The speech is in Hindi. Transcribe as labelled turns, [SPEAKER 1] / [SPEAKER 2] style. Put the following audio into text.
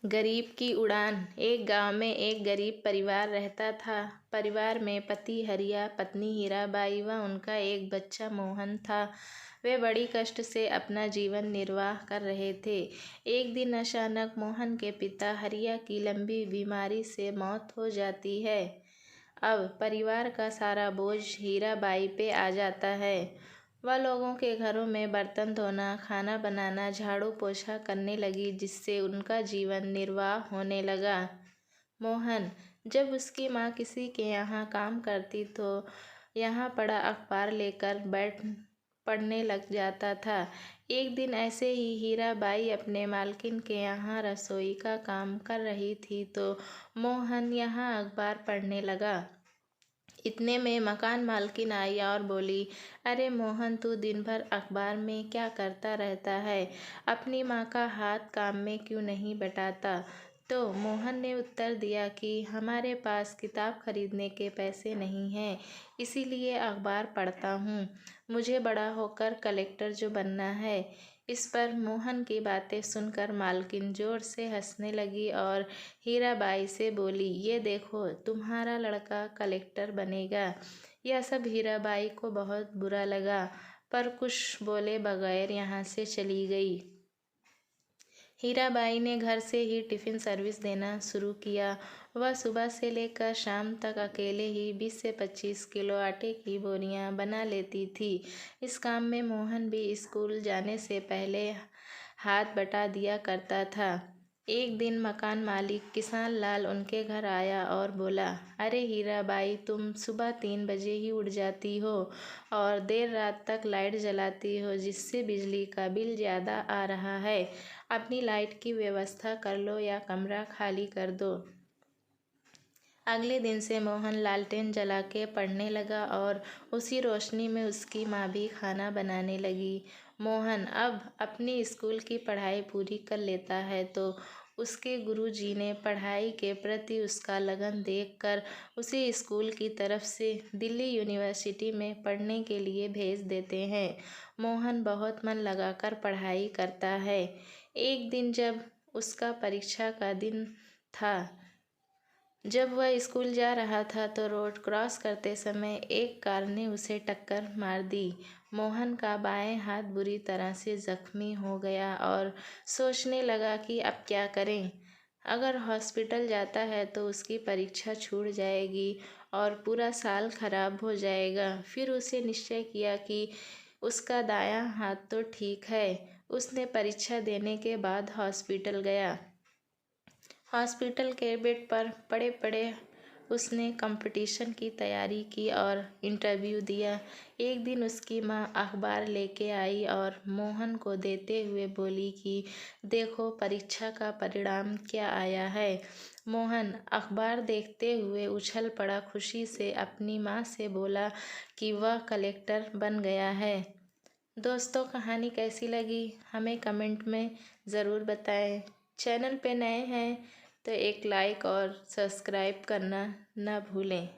[SPEAKER 1] गरीब की उड़ान। एक गांव में एक गरीब परिवार रहता था। परिवार में पति हरिया, पत्नी हीराबाई व उनका एक बच्चा मोहन था। वे बड़ी कष्ट से अपना जीवन निर्वाह कर रहे थे। एक दिन अचानक मोहन के पिता हरिया की लंबी बीमारी से मौत हो जाती है। अब परिवार का सारा बोझ हीराबाई पे आ जाता है। वह लोगों के घरों में बर्तन धोना, खाना बनाना, झाड़ू पोछा करने लगी, जिससे उनका जीवन निर्वाह होने लगा। मोहन, जब उसकी माँ किसी के यहाँ काम करती तो यहाँ पड़ा अखबार लेकर बैठ पढ़ने लग जाता था। एक दिन ऐसे ही हीराबाई अपने मालकिन के यहाँ रसोई का काम कर रही थी तो मोहन यहाँ अखबार पढ़ने लगा। इतने में मकान मालकिन आई और बोली, अरे मोहन, तू दिन भर अखबार में क्या करता रहता है? अपनी माँ का हाथ काम में क्यों नहीं बटाता? तो मोहन ने उत्तर दिया कि हमारे पास किताब खरीदने के पैसे नहीं हैं, इसीलिए अखबार पढ़ता हूँ। मुझे बड़ा होकर कलेक्टर जो बनना है। इस पर मोहन की बातें सुनकर मालकिन जोर से हंसने लगी और हीराबाई से बोली, ये देखो, तुम्हारा लड़का कलेक्टर बनेगा। यह सब हीराबाई को बहुत बुरा लगा, पर कुछ बोले बगैर यहाँ से चली गई। हीराबाई ने घर से ही टिफ़िन सर्विस देना शुरू किया। वह सुबह से लेकर शाम तक अकेले ही 20 से 25 किलो आटे की बोरियां बना लेती थी। इस काम में मोहन भी स्कूल जाने से पहले हाथ बटा दिया करता था। एक दिन मकान मालिक किसान लाल उनके घर आया और बोला, अरे हीराबाई, तुम सुबह 3 बजे ही उठ जाती हो और देर रात तक लाइट जलाती हो, जिससे बिजली का बिल ज़्यादा आ रहा है। अपनी लाइट की व्यवस्था कर लो या कमरा खाली कर दो। अगले दिन से मोहन लालटेन जला के पढ़ने लगा और उसी रोशनी में उसकी माँ भी खाना बनाने लगी। मोहन अब अपनी स्कूल की पढ़ाई पूरी कर लेता है तो उसके गुरुजी ने पढ़ाई के प्रति उसका लगन देखकर उसे स्कूल की तरफ से दिल्ली यूनिवर्सिटी में पढ़ने के लिए भेज देते हैं। मोहन बहुत मन लगाकर पढ़ाई करता है। एक दिन जब उसका परीक्षा का दिन था, जब वह स्कूल जा रहा था तो रोड क्रॉस करते समय एक कार ने उसे टक्कर मार दी। मोहन का बाएं हाथ बुरी तरह से जख्मी हो गया और सोचने लगा कि अब क्या करें। अगर हॉस्पिटल जाता है तो उसकी परीक्षा छूट जाएगी और पूरा साल खराब हो जाएगा। फिर उसे निश्चय किया कि उसका दायां हाथ तो ठीक है। उसने परीक्षा देने के बाद हॉस्पिटल गया। हॉस्पिटल के बेड पर पड़े पड़े उसने कंपटीशन की तैयारी की और इंटरव्यू दिया। एक दिन उसकी माँ अखबार लेके आई और मोहन को देते हुए बोली कि देखो, परीक्षा का परिणाम क्या आया है। मोहन अखबार देखते हुए उछल पड़ा, खुशी से अपनी माँ से बोला कि वह कलेक्टर बन गया है। दोस्तों, कहानी कैसी लगी हमें कमेंट में ज़रूर बताएं। चैनल पे नए हैं तो एक लाइक और सब्सक्राइब करना ना भूलें।